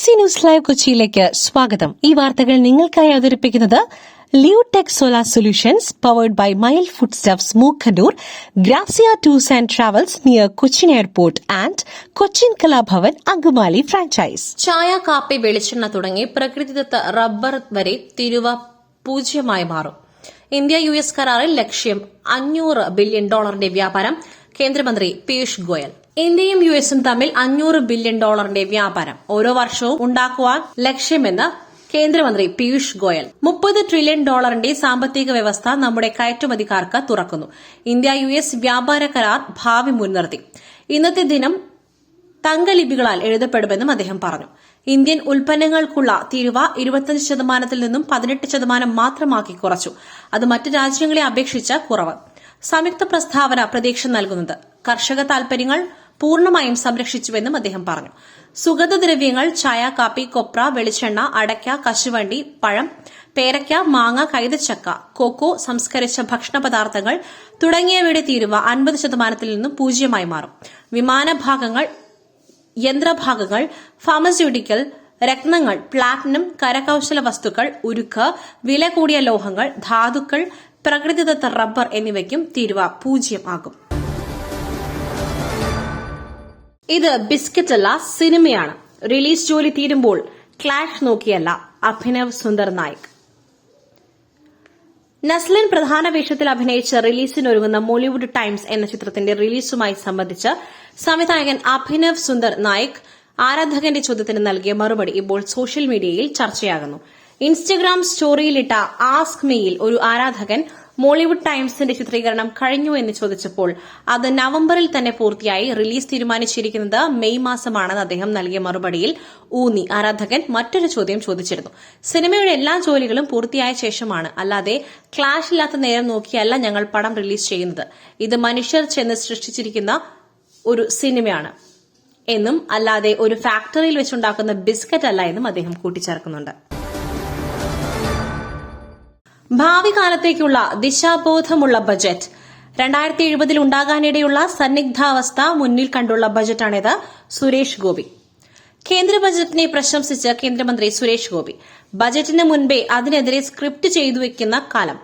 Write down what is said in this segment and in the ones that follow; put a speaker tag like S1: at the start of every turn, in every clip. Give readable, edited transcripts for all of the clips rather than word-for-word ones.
S1: BBC news live കൊച്ചിയിലേക്ക് സ്വാഗതം. ഈ വാർത്തകൾ നിങ്ങൾക്കായി അവതരിപ്പിക്കുന്നത് Leotech solar solutions powered by mile foodstuffs Mookkannoor, Grazia tours and travels near Cochin airport and Cochin Kalabhavan Angamaly franchise.
S2: ചായ, കാപ്പി, വെളിച്ചെണ്ണ തുടങ്ങി പ്രകൃതിദത്ത റബ്ബർ വരെ തീരുവ പൂജ്യമായി മാറും. ഇന്ത്യ-US കരാറിൽ ലക്ഷ്യം $500 ബില്യൺ വ്യാപാരം. കേന്ദ്രമന്ത്രി പീയൂഷ് ഗോയൽ. ഇന്ത്യയും യുഎസും തമ്മിൽ $500 ബില്യൺ വ്യാപാരം ഓരോ വർഷവും ഉണ്ടാക്കുവാൻ ലക്ഷ്യമെന്ന് കേന്ദ്രമന്ത്രി പീയൂഷ് ഗോയൽ. $30 ട്രില്യൺ സാമ്പത്തിക വ്യവസ്ഥ നമ്മുടെ കയറ്റുമതിക്കാർക്ക് തുറക്കുന്നു. ഇന്ത്യ-US വ്യാപാര കരാർ ഭാവി മുൻനിർത്തി ഇന്നത്തെ ദിനം തങ്കലിപികളാൽ എഴുതപ്പെടുമെന്നും അദ്ദേഹം പറഞ്ഞു. ഇന്ത്യൻ ഉൽപ്പന്നങ്ങൾക്കുള്ള തീരുവ 25% നിന്നും 18% മാത്രമാക്കി കുറച്ചു. അത് മറ്റ് രാജ്യങ്ങളെ അപേക്ഷിച്ച് കുറവ്. സംയുക്ത പ്രസ്താവന പ്രതീക്ഷ നൽകുന്നത് കർഷക താൽപര്യങ്ങൾ പൂർണ്ണമായും സംരക്ഷിച്ചുവെന്നും അദ്ദേഹം പറഞ്ഞു. സുഗന്ധദ്രവ്യങ്ങൾ, ചായ, കാപ്പി, കൊപ്ര, വെളിച്ചെണ്ണ, അടയ്ക്ക, കശുവണ്ടി, പഴം, പേരയ്ക്ക, മാങ്ങ, കൈതച്ചക്ക, കൊക്കോ, സംസ്കരിച്ച ഭക്ഷണപദാർത്ഥങ്ങൾ തുടങ്ങിയവയുടെ തീരുവ 50% നിന്നും 0% മാറും. വിമാനഭാഗങ്ങൾ, യന്ത്രഭാഗങ്ങൾ, ഫാർമസ്യൂട്ടിക്കൽ, രത്നങ്ങൾ, പ്ലാറ്റിനം, കരകൌശല വസ്തുക്കൾ, ഉരുക്ക്, വില കൂടിയ ലോഹങ്ങൾ, ധാതുക്കൾ, പ്രകൃതിദത്ത റബ്ബർ എന്നിവയ്ക്കും തീരുവ 0% ആകും. ഇത് ബിസ്ക്കറ്റല്ല, സിനിമയാണ്. റിലീസ് ജോലി തീരുമ്പോൾ ക്ലാഷ് നോക്കിയല്ല അഭിനവ് സുന്ദർ നായിക്. നസ്ലിൻ പ്രധാന വേഷത്തിൽ അഭിനയിച്ച് റിലീസിനൊരുങ്ങുന്ന മോളിവുഡ് ടൈംസ് എന്ന ചിത്രത്തിന്റെ റിലീസുമായി സംബന്ധിച്ച് സംവിധായകൻ അഭിനവ് സുന്ദർ നായിക് ആരാധകന്റെ ചോദ്യത്തിന് നൽകിയ മറുപടി ഇപ്പോൾ സോഷ്യൽ മീഡിയയിൽ ചർച്ചയാകുന്നു. ഇൻസ്റ്റഗ്രാം സ്റ്റോറിയിലിട്ട ആസ്ക് മീയിൽ ഒരു ആരാധകൻ മോളിവുഡ് ടൈംസിന്റെ ചിത്രീകരണം കഴിഞ്ഞു എന്ന് ചോദിച്ചപ്പോൾ അത് നവംബറിൽ തന്നെ പൂർത്തിയായി, റിലീസ് തീരുമാനിച്ചിരിക്കുന്നത് മെയ് മാസമാണെന്ന് അദ്ദേഹം നൽകിയ മറുപടിയിൽ ഊന്നി ആരാധകൻ മറ്റൊരു ചോദ്യം ചോദിച്ചിരുന്നു. സിനിമയുടെ എല്ലാ ജോലികളും പൂർത്തിയായ ശേഷമാണ്, അല്ലാതെ ക്ലാഷ് ഇല്ലാത്ത നേരം നോക്കിയല്ല ഞങ്ങൾ പടം റിലീസ് ചെയ്യുന്നത്. ഇത് മനുഷ്യർ ചെന്ന് സൃഷ്ടിച്ചിരിക്കുന്ന ഒരു സിനിമയാണ് എന്നും അല്ലാതെ ഒരു ഫാക്ടറിയിൽ വെച്ചുണ്ടാക്കുന്ന ബിസ്ക്കറ്റ് അല്ല എന്നും അദ്ദേഹം കൂട്ടിച്ചേർക്കുന്നുണ്ട്. ഭാവി കാലത്തേക്കുള്ള ദിശാബോധമുള്ള ബജറ്റ്. 2070 ഉണ്ടാകാനിടയുള്ള സന്നിഗ്ധാവസ്ഥ മുന്നിൽ കണ്ടുള്ള ബജറ്റാണിത്. സുരേഷ് ഗോപി. കേന്ദ്ര ബജറ്റിനെ പ്രശംസിച്ച് കേന്ദ്രമന്ത്രി സുരേഷ് ഗോപി. ബജറ്റിന് മുൻപേ അതിനെതിരെ സ്ക്രിപ്റ്റ് ചെയ്തു വെക്കുന്ന കാലം.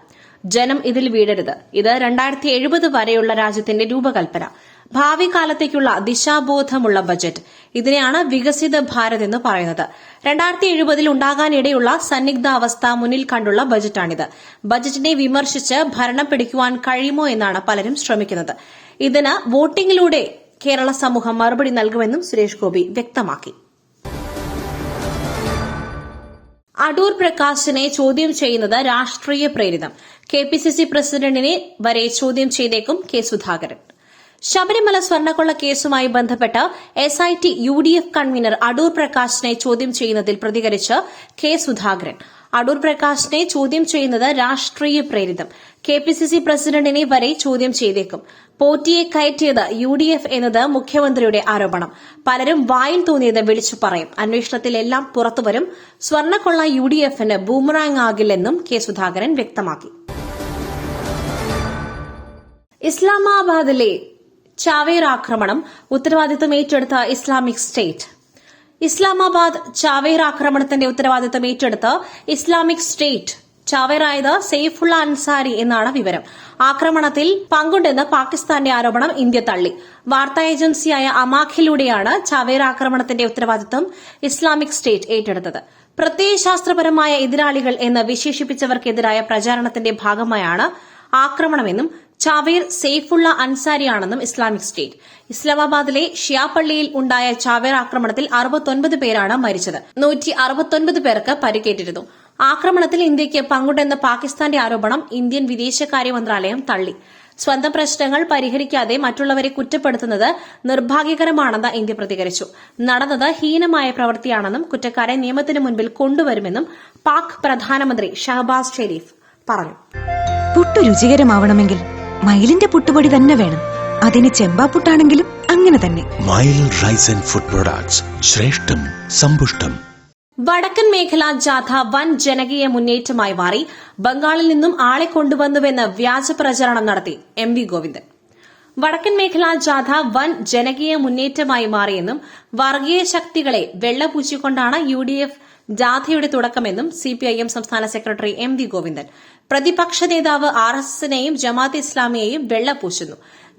S2: ജനം ഇതിൽ വീഴരുത്. ഇത് 2070 വരെയുള്ള രാജ്യത്തിന്റെ രൂപകൽപ്പന. ഭാവി കാലത്തേക്കുള്ള ദിശാബോധമുള്ള ബജറ്റ്. ഇതിനെയാണ് വികസിത ഭാരത് എന്ന് പറയുന്നത്. 2070 ഉണ്ടാകാനിടയുള്ള സന്നിഗ്ധാവസ്ഥ മുന്നിൽ കണ്ടുള്ള ബജറ്റാണിത്. ബജറ്റിനെ വിമർശിച്ച് ഭരണം പിടിക്കുവാൻ കഴിയുമോ എന്നാണ് പലരും ശ്രമിക്കുന്നത്. ഇതിന് വോട്ടിംഗിലൂടെ കേരള സമൂഹം മറുപടി നൽകുമെന്നും സുരേഷ് ഗോപി വ്യക്തമാക്കി. അടൂർ പ്രകാശിനെ ചോദ്യം ചെയ്യുന്നത് രാഷ്ട്രീയ പ്രേരിതം. KPCC പ്രസിഡന്റിനെ വരെ ചോദ്യം ചെയ്തേക്കും കെ സുധാകരൻ. ശബരിമല സ്വർണ്ണക്കൊള്ള കേസുമായി ബന്ധപ്പെട്ട് SIT UDF കൺവീനർ അടൂർ പ്രകാശിനെ ചോദ്യം ചെയ്യുന്നതിൽ പ്രതികരിച്ച് കെ സുധാകരൻ. അടൂർ പ്രകാശിനെ ചോദ്യം ചെയ്യുന്നത് രാഷ്ട്രീയ പ്രേരിതം. KPCC പ്രസിഡന്റിനെ വരെ ചോദ്യം ചെയ്തേക്കും. പോറ്റിയെ കയറ്റിയത് UDF എന്നത് മുഖ്യമന്ത്രിയുടെ ആരോപണം. പലരും വായിൽ തോന്നിയത് വിളിച്ചു പറയും. അന്വേഷണത്തിൽ എല്ലാം പുറത്തുവരും. സ്വർണ്ണക്കൊള്ള UDFന് ബൂമറാങ് ആകില്ലെന്നും കെ സുധാകരൻ വ്യക്തമാക്കി. ഇസ്ലാമാബാദിലെ ചാവേർ ആക്രമണം ഉത്തരവാദിത്തം ഏറ്റെടുത്ത ഇസ്ലാമിക് സ്റ്റേറ്റ്. ഇസ്ലാമാബാദ് ചാവേർ ആക്രമണത്തിന്റെ ഉത്തരവാദിത്തം ഏറ്റെടുത്ത് ഇസ്ലാമിക് സ്റ്റേറ്റ്. ചാവേറായത് സെയ്ഫുള്ള അൻസാരി എന്നാണ് വിവരം. ആക്രമണത്തിൽ പങ്കുണ്ടെന്ന് പാകിസ്ഥാന്റെ ആരോപണം ഇന്ത്യ തള്ളി. വാർത്താ ഏജൻസിയായ അമാഖിലൂടെയാണ് ചാവേർ ആക്രമണത്തിന്റെ ഉത്തരവാദിത്തം ഇസ്ലാമിക് സ്റ്റേറ്റ് ഏറ്റെടുത്തത്. പ്രത്യയശാസ്ത്രപരമായ എതിരാളികൾ എന്ന് വിശേഷിപ്പിച്ചവർക്കെതിരായ പ്രചാരണത്തിന്റെ ഭാഗമായാണ് ആക്രമണമെന്നും ചാവേർ സെയ്ഫുള്ള അൻസാരിയാണെന്നും ഇസ്ലാമിക് സ്റ്റേറ്റ്. ഇസ്ലാമാബാദിലെ ഷിയ പള്ളിയിൽ ഉണ്ടായ ചാവേർ ആക്രമണത്തിൽ 69 പേരാണ് മരിച്ചത്. 169 പേർക്ക് പരിക്കേറ്റിരുന്നു. ആക്രമണത്തിൽ ഇന്ത്യയ്ക്ക് പങ്കുണ്ടെന്ന പാകിസ്ഥാന്റെ ആരോപണം ഇന്ത്യൻ വിദേശകാര്യ മന്ത്രാലയം തള്ളി. സ്വന്തം പ്രശ്നങ്ങൾ പരിഹരിക്കാതെ മറ്റുള്ളവരെ കുറ്റപ്പെടുത്തുന്നത് നിർഭാഗ്യകരമാണെന്ന് ഇന്ത്യ പ്രതികരിച്ചു. നടന്നത് ഹീനമായ പ്രവൃത്തിയാണെന്നും കുറ്റക്കാരെ നിയമത്തിന് മുൻപിൽ കൊണ്ടുവരുമെന്നും പാക് പ്രധാനമന്ത്രി ഷഹബാസ് ഷെരീഫ് പറഞ്ഞു.
S3: പുട്ടു രുചികരമാവണമെങ്കിൽ മയിലിന്റെ പുട്ടുപൊടി തന്നെ വേണം. അതിന് ചെമ്പാപ്പുട്ടാണെങ്കിലും അങ്ങനെ തന്നെ.
S4: മയിൽ റൈസ് ആൻഡ് ഫുഡ് പ്രൊഡക്ട്സ്, ശ്രേഷ്ഠം സമ്പുഷ്ടം.
S2: വടക്കൻ മേഖലാ ജാഥ വൻ ജനകീയ മുന്നേറ്റമായി മാറി. ബംഗാളിൽ നിന്നും ആളെ കൊണ്ടുവന്നുവെന്ന് വ്യാജ പ്രചരണം നടത്തി MV ഗോവിന്ദൻ. വടക്കൻ മേഖലാ ജാഥ വൻ ജനകീയ മുന്നേറ്റമായി മാറിയെന്നും വർഗീയ ശക്തികളെ വെള്ളപൂച്ചിക്കൊണ്ടാണ് UDF ജാഥയുടെ തുടക്കമെന്നും CPIM സംസ്ഥാന സെക്രട്ടറി MV ഗോവിന്ദൻ. പ്രതിപക്ഷ നേതാവ് RSSനെയും ജമാഅത്തെ ഇസ്ലാമിയെയും വെള്ളപൂശുന്നു.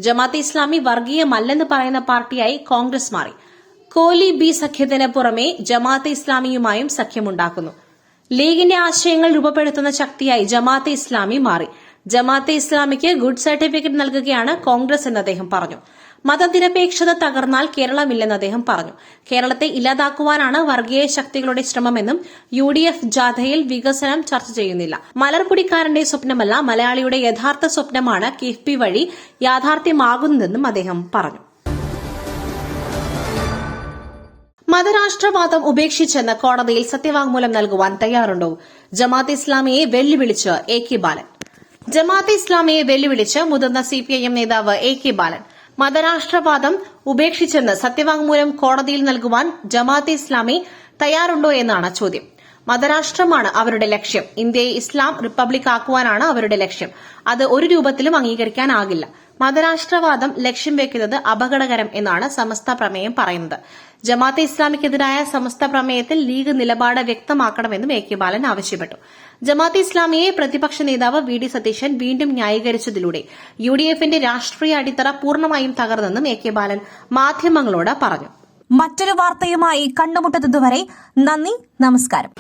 S2: ജമാഅത്തെ ഇസ്ലാമി വർഗീയമല്ലെന്ന് പറയുന്ന പാർട്ടിയായി കോൺഗ്രസ് മാറി. കോലി ബി സഖ്യത്തിന് പുറമെ ജമാഅത്തെ ഇസ്ലാമിയുമായും സഖ്യമുണ്ടാക്കുന്നു. ലീഗിന്റെ ആശയങ്ങൾ രൂപപ്പെടുത്തുന്ന ശക്തിയായി ജമാഅത്തെ ഇസ്ലാമി മാറി. ജമാഅത്തെ ഇസ്ലാമിക്ക് ഗുഡ് സർട്ടിഫിക്കറ്റ് നൽകുകയാണ് കോൺഗ്രസ് എന്ന് അദ്ദേഹം പറഞ്ഞു. മതനിരപേക്ഷത തകർന്നാൽ കേരളമില്ലെന്ന് അദ്ദേഹം പറഞ്ഞു. കേരളത്തെ ഇല്ലാതാക്കുവാനാണ് വർഗീയ ശക്തികളുടെ ശ്രമമെന്നും UDF ജാഥയിൽ വികസനം ചർച്ച ചെയ്യുന്നില്ല. മലർപൊടിക്കാരന്റെ സ്വപ്നമല്ല, മലയാളിയുടെ യഥാർത്ഥ സ്വപ്നമാണ് കിഫ്ബി വഴി യാഥാർത്ഥ്യമാകുന്നതെന്നും അദ്ദേഹം പറഞ്ഞു. മതരാഷ്ട്രവാദം ഉപേക്ഷിച്ചെന്ന് കോടതിയിൽ സത്യവാങ്മൂലം നൽകുവാൻ തയ്യാറുണ്ടോ? ജമാഅത്തെ ഇസ്ലാമിയെ വെല്ലുവിളിച്ച് AK ബാലൻ. ജമാഅത്തെ ഇസ്ലാമിയെ വെല്ലുവിളിച്ച് മുതിർന്ന CPIM നേതാവ് AK ബാലൻ. മതരാഷ്ട്രവാദം ഉപേക്ഷിച്ചെന്ന് സത്യവാങ്മൂലം കോടതിയിൽ നൽകുവാൻ ജമാഅത്തെ ഇസ്ലാമി തയ്യാറുണ്ടോ എന്നാണ് ചോദ്യം. മതരാഷ്ട്രമാണ് അവരുടെ ലക്ഷ്യം. ഇന്ത്യയെ ഇസ്ലാം റിപ്പബ്ലിക് ആക്കുവാനാണ് അവരുടെ ലക്ഷ്യം. അത് ഒരു രൂപത്തിലും അംഗീകരിക്കാനാകില്ല. മതരാഷ്ട്രവാദം ലക്ഷ്യം വെക്കുന്നത് അപകടകരം എന്നാണ് സമസ്ത പ്രമേയം പറയുന്നത്. ജമാഅത്തെ ഇസ്ലാമിക്കെതിരായ സമസ്ത പ്രമേയത്തിൽ ലീഗ് നിലപാട് വ്യക്തമാക്കണമെന്നും AK ബാലൻ ആവശ്യപ്പെട്ടു. ജമാഅത്തെ ഇസ്ലാമിയെ പ്രതിപക്ഷ നേതാവ് VD സതീശൻ വീണ്ടും ന്യായീകരിച്ചതിലൂടെ UDFന്റെ രാഷ്ട്രീയ അടിത്തറ പൂർണ്ണമായും തകർന്നെന്നും AK ബാലൻ മാധ്യമങ്ങളോട് പറഞ്ഞു.
S5: മറ്റൊരു വാർത്തയുമായി കണ്ടുമുട്ടുന്നതുവരെ നന്ദി, നമസ്കാരം.